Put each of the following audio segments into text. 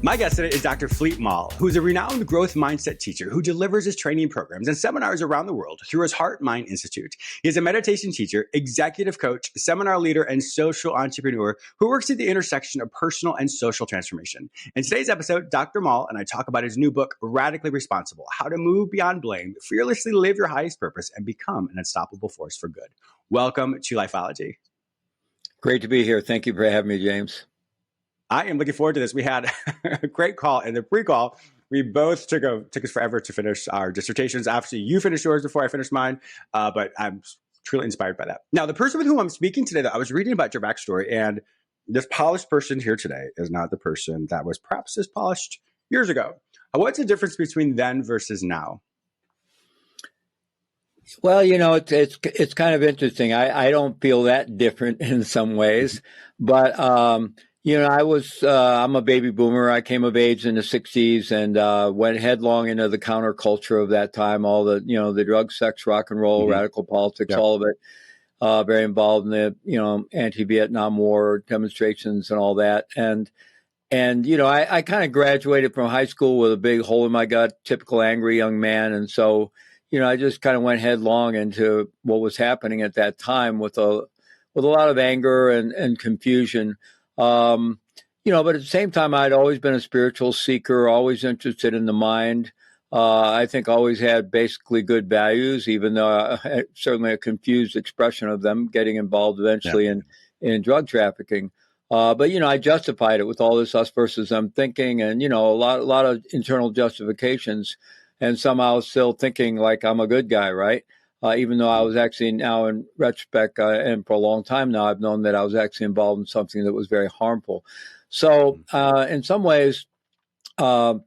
My guest today is Dr. Fleet Maull, who is a renowned growth mindset teacher who delivers his training programs and seminars around the world through his Heart Mind Institute. He is a meditation teacher, executive coach, seminar leader, and social entrepreneur who works at the intersection of personal and social transformation. In today's episode, Dr. Maull and I talk about his new book, Radically Responsible: How to Move Beyond Blame, Fearlessly Live Your Highest Purpose, and Become an Unstoppable Force for Good. Welcome to Lifeology. Great to be here. Thank you for having me, James. I am looking forward to this. We had a great call. In the pre-call, we both took us forever to finish our dissertations. Actually, you finished yours before I finished mine, but I'm truly inspired by that. Now, the person with whom I'm speaking today, though, I was reading about your backstory, and this polished person here today is not the person that was perhaps as polished years ago. What's the difference between then versus now? Well, it's kind of interesting. I don't feel that different in some ways, but I'm a baby boomer. I came of age in the 60s and went headlong into the counterculture of that time. All the drugs, sex, rock and roll, radical politics, all of it. Very involved in the anti-Vietnam War demonstrations and all that. And I kind of graduated from high school with a big hole in my gut, typical angry young man, and so. I just kind of went headlong into what was happening at that time with a lot of anger and confusion. But at the same time, I'd always been a spiritual seeker, always interested in the mind. I think always had basically good values, even though certainly a confused expression of them, getting involved eventually in drug trafficking. But I justified it with all this us versus them thinking and, a lot of internal justifications. And somehow still thinking like I'm a good guy, right? Even though I was actually now in retrospect, and for a long time now, I've known that I was actually involved in something that was very harmful. So in some ways, I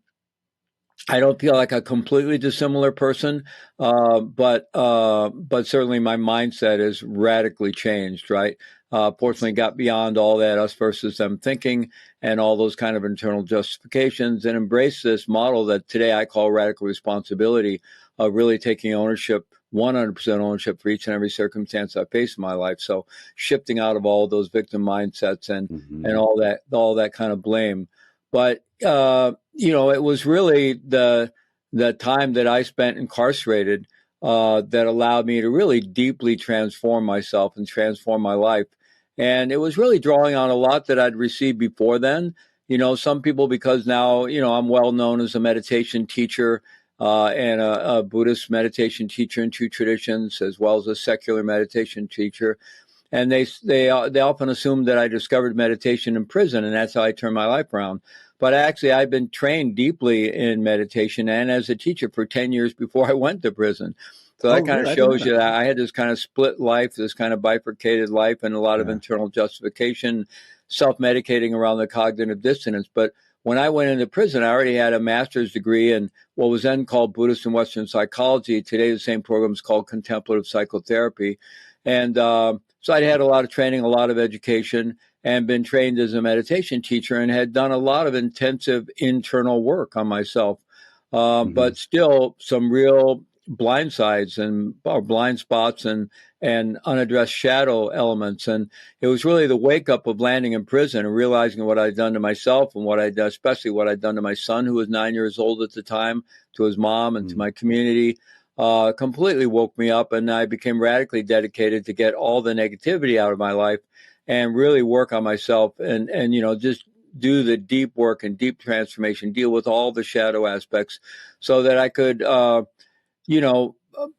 don't feel like a completely dissimilar person, but certainly my mindset has radically changed, right? Fortunately, got beyond all that us versus them thinking and all those kind of internal justifications and embraced this model that today I call radical responsibility, of really taking ownership, 100% ownership for each and every circumstance I face in my life. So shifting out of all those victim mindsets and all that kind of blame. But it was really the time that I spent incarcerated that allowed me to really deeply transform myself and transform my life. And it was really drawing on a lot that I'd received before then. Some people, because now, I'm well known as a meditation teacher and a Buddhist meditation teacher in two traditions, as well as a secular meditation teacher. And they often assume that I discovered meditation in prison, and that's how I turned my life around. But actually, I've been trained deeply in meditation and as a teacher for 10 years before I went to prison. So that kind of shows you that I had this kind of split life, this kind of bifurcated life, and a lot of internal justification, self-medicating around the cognitive dissonance. But when I went into prison, I already had a master's degree in what was then called Buddhist and Western psychology. Today, the same program is called contemplative psychotherapy. And so I'd had a lot of training, a lot of education, and been trained as a meditation teacher and had done a lot of intensive internal work on myself. But still some real blind sides and blind spots and unaddressed shadow elements. And it was really the wake up of landing in prison and realizing what I'd done to myself and especially what I'd done to my son, who was 9 years old at the time, to his mom and to my community, completely woke me up. And I became radically dedicated to get all the negativity out of my life and really work on myself and just do the deep work and deep transformation, deal with all the shadow aspects so that I could,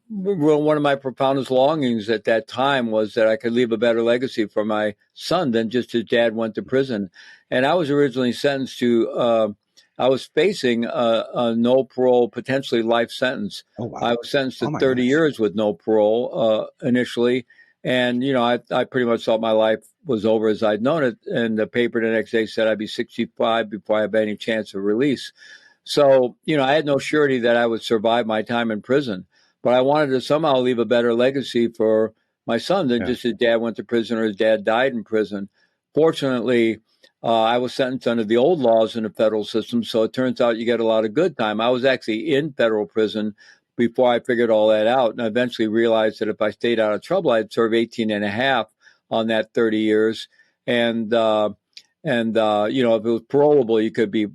one of my profoundest longings at that time was that I could leave a better legacy for my son than just his dad went to prison. And I was originally sentenced to, I was facing a no parole, potentially life sentence. Oh, wow. I was sentenced to 30 years with no parole initially. And, I pretty much thought my life was over as I'd known it. And the paper the next day said I'd be 65 before I had any chance of release. So, I had no surety that I would survive my time in prison, but I wanted to somehow leave a better legacy for my son than just his dad went to prison or his dad died in prison. Fortunately, I was sentenced under the old laws in the federal system, so it turns out you get a lot of good time. I was actually in federal prison before I figured all that out, and I eventually realized that if I stayed out of trouble, I'd serve 18 and a half on that 30 years. And if it was parolable, you could be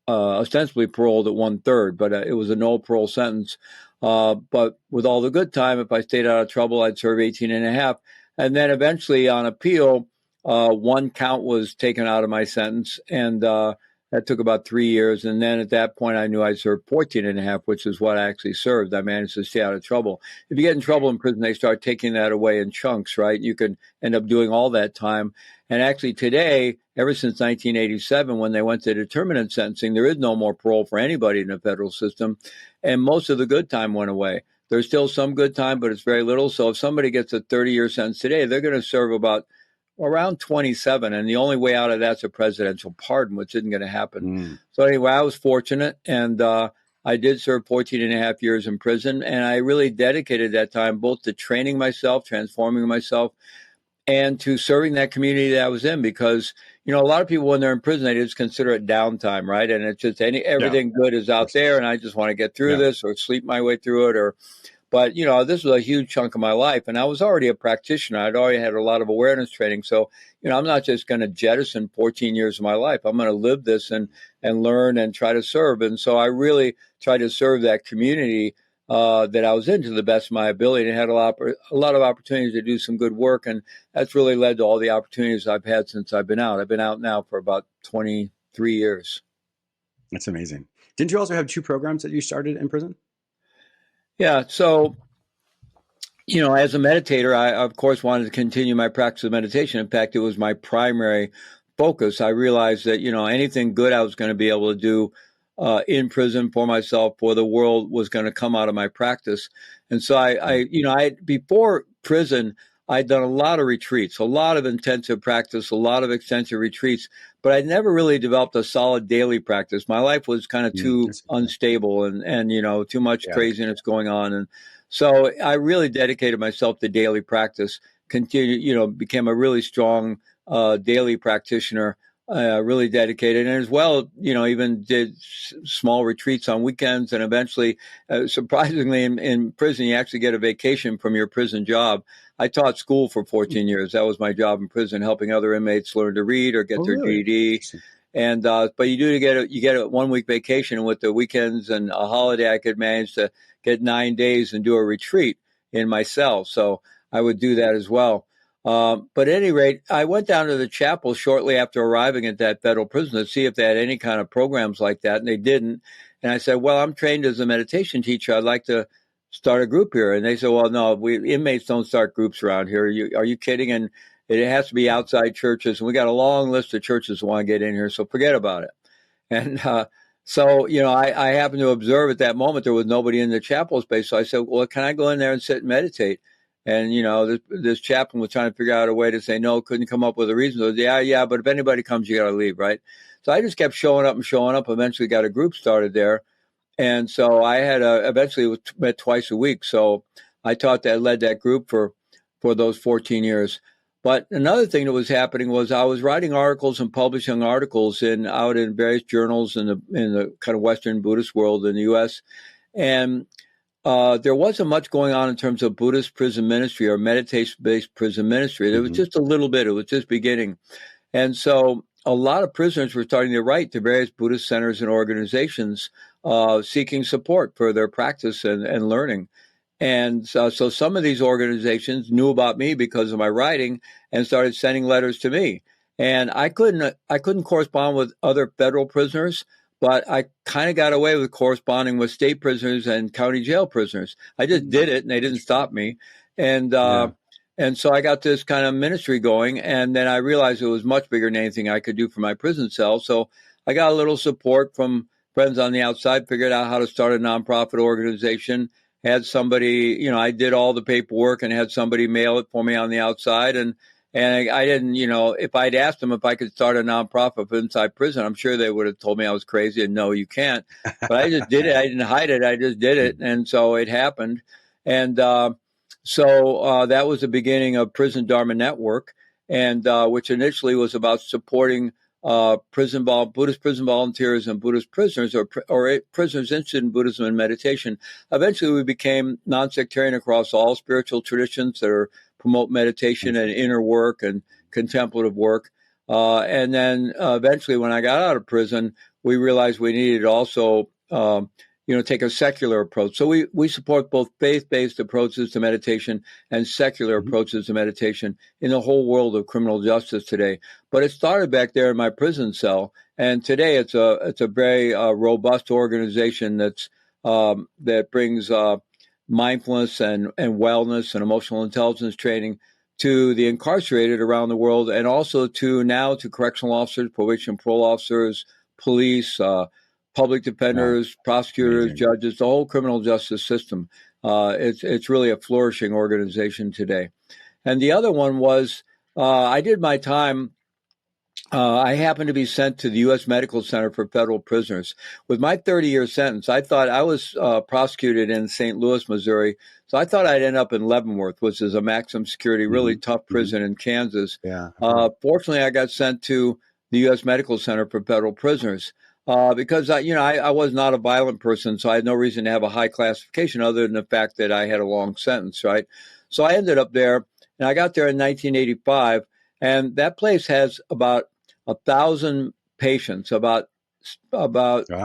ostensibly paroled at 1/3, but it was a no parole sentence. But with all the good time, if I stayed out of trouble, I'd serve 18 and a half. And then eventually on appeal, one count was taken out of my sentence, and that took about 3 years. And then at that point, I knew I'd served 14 and a half, which is what I actually served. I managed to stay out of trouble. If you get in trouble in prison, they start taking that away in chunks, right? You can end up doing all that time. And actually today, ever since 1987, when they went to determinate sentencing, there is no more parole for anybody in the federal system. And most of the good time went away. There's still some good time, but it's very little. So if somebody gets a 30-year sentence today, they're going to serve about around 27. And the only way out of that's a presidential pardon, which isn't going to happen. So anyway, I was fortunate, and I did serve 14 and a half years in prison. And I really dedicated that time both to training myself, transforming myself, and to serving that community that I was in. Because, a lot of people, when they're in prison, they just consider it downtime, right? And it's just everything good is out there, and I just want to get through this or sleep my way through it. But, this was a huge chunk of my life, and I was already a practitioner. I'd already had a lot of awareness training. So, I'm not just going to jettison 14 years of my life. I'm going to live this and learn and try to serve. And so I really tried to serve that community that I was in to the best of my ability, and had a lot of opportunities to do some good work. And that's really led to all the opportunities I've had since I've been out. I've been out now for about 23 years. That's amazing. Didn't you also have 2 programs that you started in prison? Yeah. So, as a meditator, I, of course, wanted to continue my practice of meditation. In fact, it was my primary focus. I realized that, anything good I was going to be able to do in prison for myself, for the world, was going to come out of my practice. And so I before prison, I'd done a lot of retreats, a lot of intensive practice, a lot of extensive retreats, but I never really developed a solid daily practice. My life was kind of too unstable and too much craziness going on. And so I really dedicated myself to daily practice, became a really strong daily practitioner, really dedicated. And as well, even did small retreats on weekends. And eventually, surprisingly, in prison, you actually get a vacation from your prison job. I taught school for 14 years. That was my job in prison, helping other inmates learn to read or get their GED. And but you get a 1 week vacation, and with the weekends and a holiday, I could manage to get 9 days and do a retreat in my cell. So I would do that as well. But at any rate, I went down to the chapel shortly after arriving at that federal prison to see if they had any kind of programs like that, and they didn't. And I said, well, I'm trained as a meditation teacher. I'd like to start a group here. And they said, well, no, inmates don't start groups around here. Are you kidding? And it has to be outside churches. And we got a long list of churches that want to get in here, so forget about it. And so, I happened to observe at that moment there was nobody in the chapel space. So I said, well, can I go in there and sit and meditate? And, this chaplain was trying to figure out a way to say no, couldn't come up with a reason. So, yeah, but if anybody comes, you got to leave, right? So I just kept showing up, eventually got a group started there. And so I had eventually met twice a week. So I led that group for those 14 years. But another thing that was happening was I was writing articles and publishing articles out in various journals in the kind of Western Buddhist world in the U.S. And there wasn't much going on in terms of Buddhist prison ministry or meditation-based prison ministry. There was just a little bit. It was just beginning. And so a lot of prisoners were starting to write to various Buddhist centers and organizations seeking support for their practice and learning. And so some of these organizations knew about me because of my writing and started sending letters to me. And I couldn't correspond with other federal prisoners, but I kind of got away with corresponding with state prisoners and county jail prisoners. I just did it, and they didn't stop me. And so I got this kind of ministry going, and then I realized it was much bigger than anything I could do for my prison cell. So I got a little support from friends on the outside, figured out how to start a nonprofit organization, had somebody, I did all the paperwork and had somebody mail it for me on the outside. And I didn't, if I'd asked them if I could start a nonprofit inside prison, I'm sure they would have told me I was crazy and no, you can't. But I just did it. I didn't hide it. I just did it. And so it happened. And so that was the beginning of Prison Dharma Network, and which initially was about supporting Buddhist prison volunteers and Buddhist prisoners or prisoners interested in Buddhism and meditation. Eventually, we became non-sectarian across all spiritual traditions that promote meditation and inner work and contemplative work. And then eventually, when I got out of prison, we realized we needed to also, take a secular approach. So we support both faith-based approaches to meditation and secular approaches to meditation in the whole world of criminal justice today. But it started back there in my prison cell, and today it's a very robust organization that brings mindfulness and wellness and emotional intelligence training to the incarcerated around the world, and also to correctional officers, probation and parole officers, police, public defenders, prosecutors, judges, the whole criminal justice system. It's really a flourishing organization today. And the other one was I did my time. I happened to be sent to the U.S. Medical Center for Federal Prisoners. With my 30-year sentence, I thought I was prosecuted in St. Louis, Missouri. So I thought I'd end up in Leavenworth, which is a maximum security, really tough prison in Kansas. Fortunately, I got sent to the U.S. Medical Center for Federal Prisoners because I was not a violent person, so I had no reason to have a high classification other than the fact that I had a long sentence, right? So I ended up there, and I got there in 1985, and that place has about 1,000 patients, about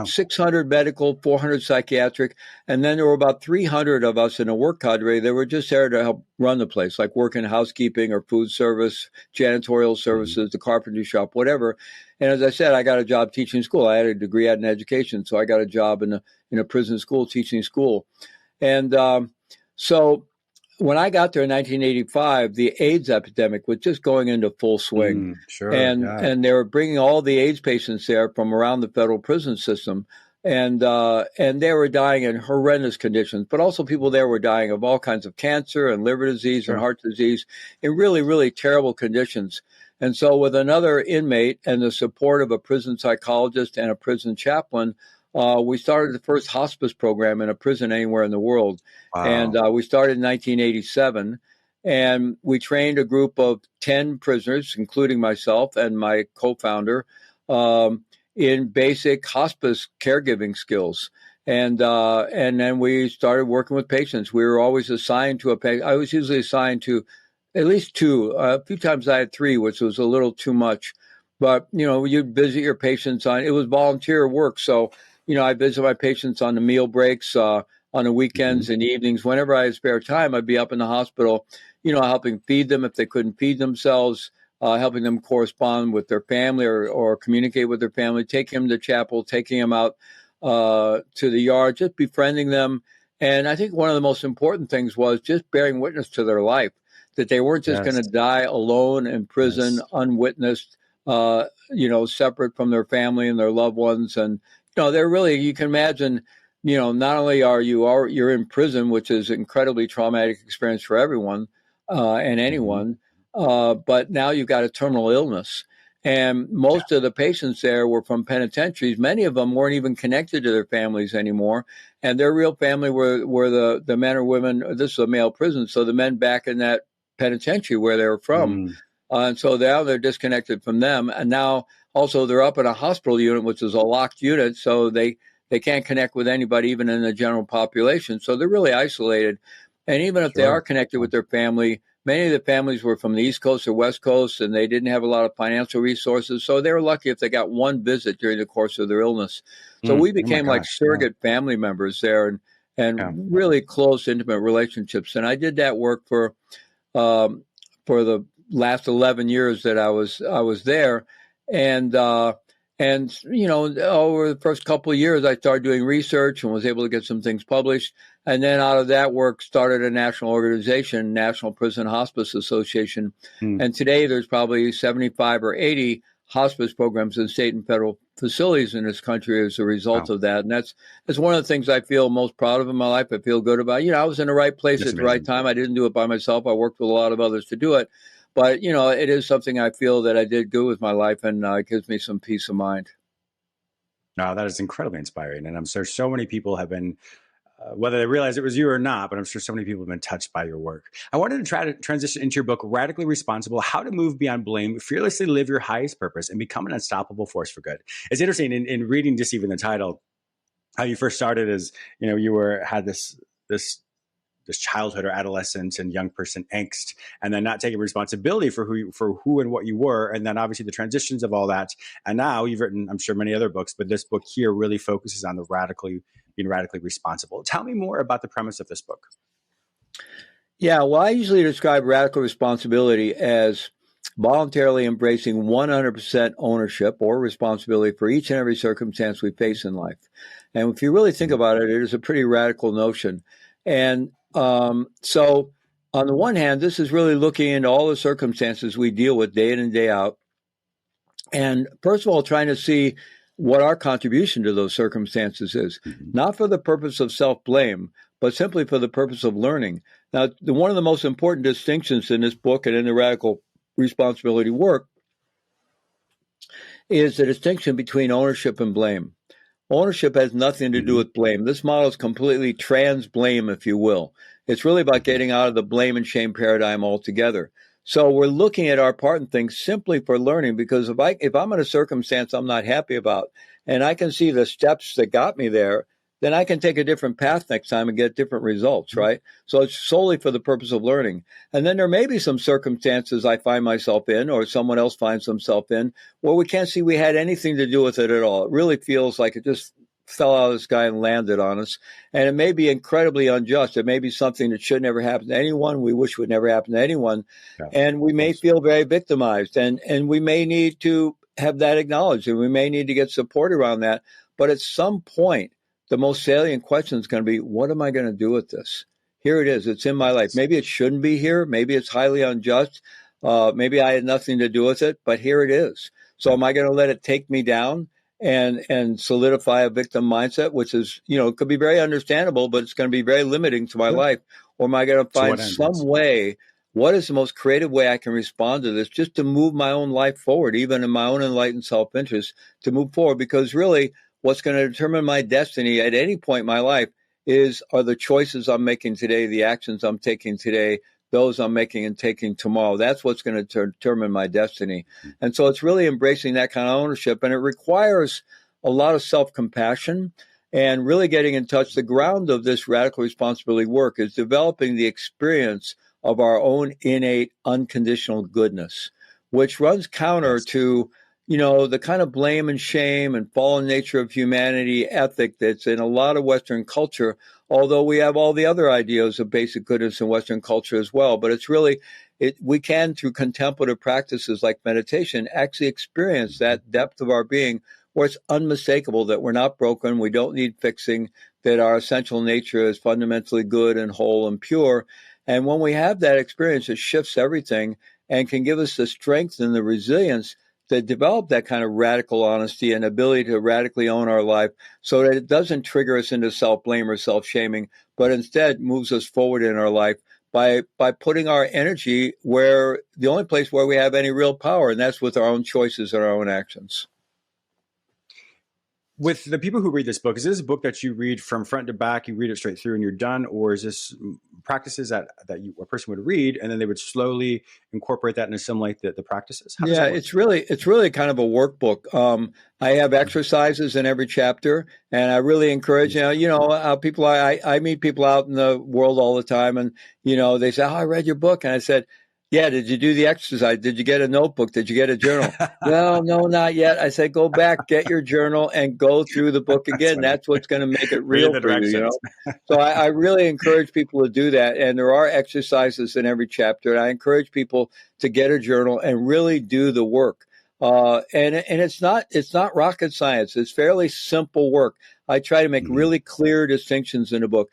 600 medical, 400 psychiatric, and then there were about 300 of us in a work cadre that were just there to help run the place, like work in housekeeping or food service, janitorial services, the carpentry shop, whatever. And as I said, I got a job teaching school. I had a degree in education, so I got a job in a prison school teaching school. And so when I got there in 1985, the AIDS epidemic was just going into full swing. And they were bringing all the AIDS patients there from around the federal prison system. And they were dying in horrendous conditions, but also people there were dying of all kinds of cancer and liver disease and heart disease in really, really terrible conditions. And so with another inmate and the support of a prison psychologist and a prison chaplain, we started the first hospice program in a prison anywhere in the world. And we started in 1987. And we trained a group of 10 prisoners, including myself and my co-founder, in basic hospice caregiving skills. And then we started working with patients. We were always assigned to a patient. I was usually assigned to at least two. A few times I had three, which was a little too much. But, you'd visit your patients it was volunteer work. So, I visit my patients on the meal breaks, on the weekends and evenings. Whenever I had spare time, I'd be up in the hospital, helping feed them if they couldn't feed themselves, helping them correspond with their family or communicate with their family, taking them to chapel, taking them out to the yard, just befriending them. And I think one of the most important things was just bearing witness to their life, that they weren't just going to die alone in prison, unwitnessed, separate from their family and their loved ones. And, they're really, you can imagine, not only you're in prison, which is an incredibly traumatic experience for everyone and anyone, but now you've got a terminal illness. And most of the patients there were from penitentiaries. Many of them weren't even connected to their families anymore. And their real family were the men or women. This is a male prison, so the men back in that penitentiary where they were from. And so now they're disconnected from them. And now also they're up in a hospital unit, which is a locked unit. So they can't connect with anybody, even in the general population. So they're really isolated. And even if they are connected with their family, many of the families were from the East Coast or West Coast, and they didn't have a lot of financial resources. So they were lucky if they got one visit during the course of their illness. So we became like surrogate family members there and really close, intimate relationships. And I did that work for the last 11 years that I was there. And over the first couple of years, I started doing research and was able to get some things published. And then out of that work, started a national organization, National Prison Hospice Association. And today there's probably 75 or 80 hospice programs in state and federal facilities in this country as a result of that. And that's one of the things I feel most proud of in my life. I feel good about. I was in the right place at the right time. I didn't do it by myself. I worked with a lot of others to do it. But, it is something I feel that I did good with my life, and it gives me some peace of mind. No, that is incredibly inspiring. And I'm sure so many people have been, whether they realize it was you or not, but I'm sure so many people have been touched by your work. I wanted to try to transition into your book, Radically Responsible: How to Move Beyond Blame, Fearlessly Live Your Highest Purpose, and Become an Unstoppable Force for Good. It's interesting in reading just even the title, how you first started as, you had this this childhood or adolescence and young person angst, and then not taking responsibility for who and what you were, and then obviously the transitions of all that. And now you've written, I'm sure, many other books, but this book here really focuses on being radically responsible. Tell me more about the premise of this book. Yeah, well, I usually describe radical responsibility as voluntarily embracing 100% ownership or responsibility for each and every circumstance we face in life. And if you really think about it, it is a pretty radical notion. And so on the one hand, this is really looking into all the circumstances we deal with day in and day out. And first of all, trying to see what our contribution to those circumstances is, not for the purpose of self-blame, but simply for the purpose of learning. Now, one of the most important distinctions in this book and in the radical responsibility work is the distinction between ownership and blame. Ownership has nothing to do with blame. This model is completely trans-blame, if you will. It's really about getting out of the blame and shame paradigm altogether. So we're looking at our part in things simply for learning, because if I'm in a circumstance I'm not happy about, and I can see the steps that got me there, then I can take a different path next time and get different results, right? So it's solely for the purpose of learning. And then there may be some circumstances I find myself in, or someone else finds themselves in, where we can't see we had anything to do with it at all. It really feels like it just fell out of the sky and landed on us. And it may be incredibly unjust. It may be something that should never happen to anyone. We wish would never happen to anyone. Yeah, and we may feel very victimized. And we may need to have that acknowledged, and we may need to get support around that. But at some point, the most salient question is going to be, what am I going to do with this? Here it is. It's in my life. Maybe it shouldn't be here. Maybe it's highly unjust. Maybe I had nothing to do with it, but here it is. So am I going to let it take me down and solidify a victim mindset, which is, could be very understandable, but it's going to be very limiting to my life? Or am I going to find some way, what is the most creative way I can respond to this, just to move my own life forward, even in my own enlightened self-interest, to move forward? Because really, what's going to determine my destiny at any point in my life are the choices I'm making today, the actions I'm taking today, those I'm making and taking tomorrow. That's what's going to determine my destiny. And so it's really embracing that kind of ownership. And it requires a lot of self-compassion and really getting in touch. The ground of this radical responsibility work is developing the experience of our own innate unconditional goodness, which runs counter to the kind of blame and shame and fallen nature of humanity ethic that's in a lot of Western culture, although we have all the other ideas of basic goodness in Western culture as well. But it's really, we can, through contemplative practices like meditation, actually experience that depth of our being where it's unmistakable that we're not broken, we don't need fixing, that our essential nature is fundamentally good and whole and pure. And when we have that experience, it shifts everything and can give us the strength and the resilience to develop that kind of radical honesty and ability to radically own our life so that it doesn't trigger us into self-blame or self-shaming, but instead moves us forward in our life by putting our energy where the only place where we have any real power, and that's with our own choices and our own actions. With the people who read this book, is this a book that you read from front to back, you read it straight through and you're done? Or is this practices that a person would read and then they would slowly incorporate that and assimilate the practices? Yeah, it's really kind of a workbook. I have exercises in every chapter, and I really encourage, people, I meet people out in the world all the time, and, they say, oh, I read your book. And I said, yeah, did you do the exercise? Did you get a notebook? Did you get a journal? No, not yet. I said, go back, get your journal, and go through the book again. That's what's going to make it real for you, So I really encourage people to do that. And there are exercises in every chapter. And I encourage people to get a journal and really do the work. And it's not rocket science. It's fairly simple work. I try to make really clear distinctions in the book.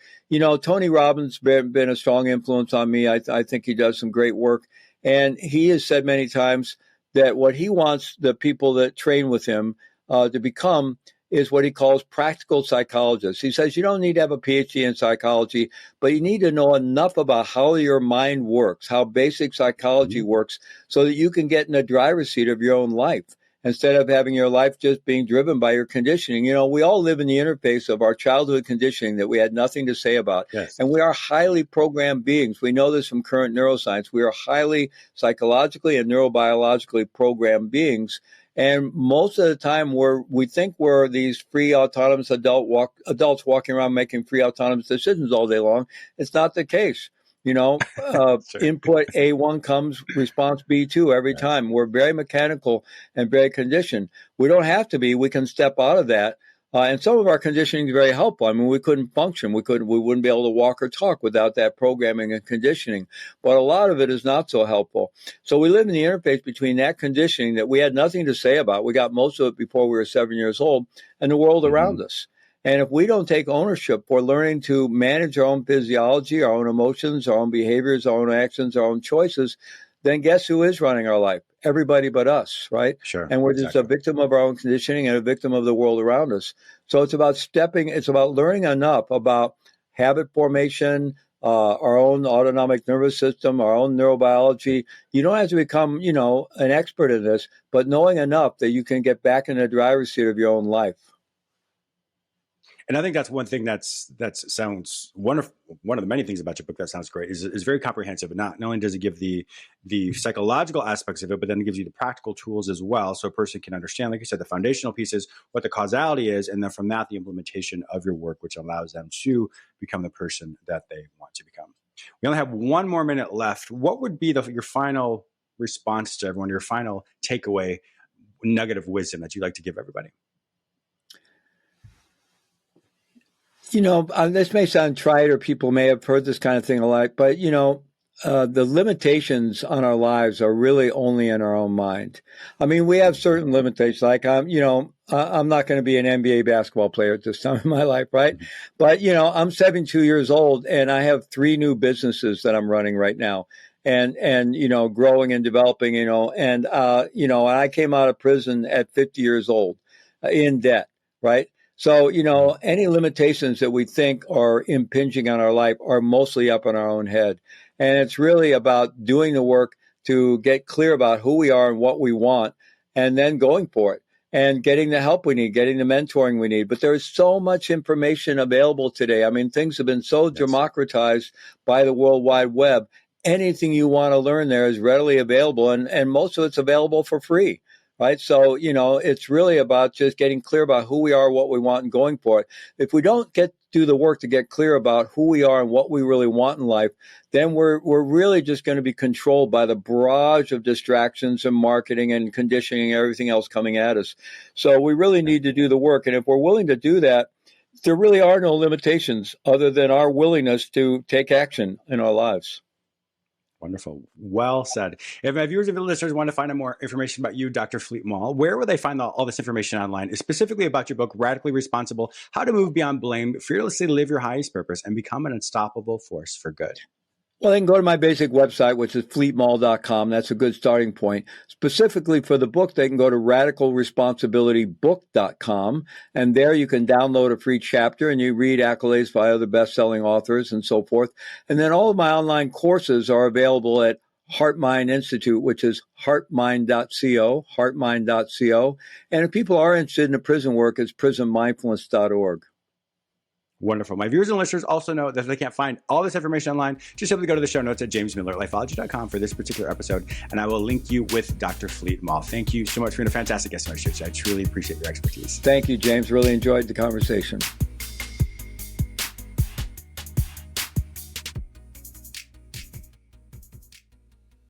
Tony Robbins been a strong influence on me. I think he does some great work. And he has said many times that what he wants the people that train with him to become is what he calls practical psychologists. He says you don't need to have a PhD in psychology, but you need to know enough about how your mind works, how basic psychology works, so that you can get in the driver's seat of your own life instead of having your life just being driven by your conditioning. We all live in the interface of our childhood conditioning that we had nothing to say about. Yes. And we are highly programmed beings. We know this from current neuroscience. We are highly psychologically and neurobiologically programmed beings. And most of the time we think we're these free autonomous adults walking around making free autonomous decisions all day long. It's not the case. Sure. Input A1 comes response B2 every time. We're very mechanical and very conditioned. We don't have to be. We can step out of that. And some of our conditioning is very helpful. I mean, we couldn't function. We wouldn't be able to walk or talk without that programming and conditioning. But a lot of it is not so helpful. So we live in the interface between that conditioning that we had nothing to say about. We got most of it before we were 7 years old, and the world around us. And if we don't take ownership for learning to manage our own physiology, our own emotions, our own behaviors, our own actions, our own choices, then guess who is running our life? Everybody but us, right? Sure. And we're just a victim of our own conditioning and a victim of the world around us. So it's about learning enough about habit formation, our own autonomic nervous system, our own neurobiology. You don't have to become, an expert in this, but knowing enough that you can get back in the driver's seat of your own life. And I think that's one thing that sounds wonderful. One of the many things about your book that sounds great is very comprehensive. And not only does it give the psychological aspects of it, but then it gives you the practical tools as well. So a person can understand, like you said, the foundational pieces, what the causality is, and then from that, the implementation of your work, which allows them to become the person that they want to become. We only have 1 more minute left. What would be your final response to everyone, your final takeaway nugget of wisdom that you'd like to give everybody? This may sound trite, or people may have heard this kind of thing a lot, but, the limitations on our lives are really only in our own mind. I mean, we have certain limitations, like, I'm not going to be an NBA basketball player at this time in my life, right? But, I'm 72 years old, and I have 3 new businesses that I'm running right now. And growing and developing, and I came out of prison at 50 years old in debt, right? So, any limitations that we think are impinging on our life are mostly up in our own head. And it's really about doing the work to get clear about who we are and what we want, and then going for it and getting the help we need, getting the mentoring we need. But there's so much information available today. I mean, things have been so democratized by the World Wide Web. Anything you want to learn there is readily available, and most of it's available for free. Right. So, it's really about just getting clear about who we are, what we want, and going for it. If we don't do the work to get clear about who we are and what we really want in life, then we're really just going to be controlled by the barrage of distractions and marketing and conditioning and everything else coming at us. So we really need to do the work. And if we're willing to do that, there really are no limitations other than our willingness to take action in our lives. Wonderful. Well said. If my viewers and listeners want to find out more information about you, Dr. Fleet Maull, where will they find all this information online, specifically about your book, Radically Responsible, How to Move Beyond Blame, Fearlessly Live Your Highest Purpose, and Become an Unstoppable Force for Good? Well, they can go to my basic website, which is fleetmaull.com. That's a good starting point. Specifically for the book, they can go to radicalresponsibilitybook.com. And there you can download a free chapter and you read accolades by other best-selling authors and so forth. And then all of my online courses are available at Heart Mind Institute, which is heartmind.co. And if people are interested in the prison work, it's prisonmindfulness.org. Wonderful. My viewers and listeners also know that if they can't find all this information online, just simply go to the show notes at jamesmillerlifeology.com for this particular episode, and I will link you with Dr. Fleet Maull. Thank you so much for being a fantastic guest on our show today. I truly appreciate your expertise. Thank you, James. Really enjoyed the conversation.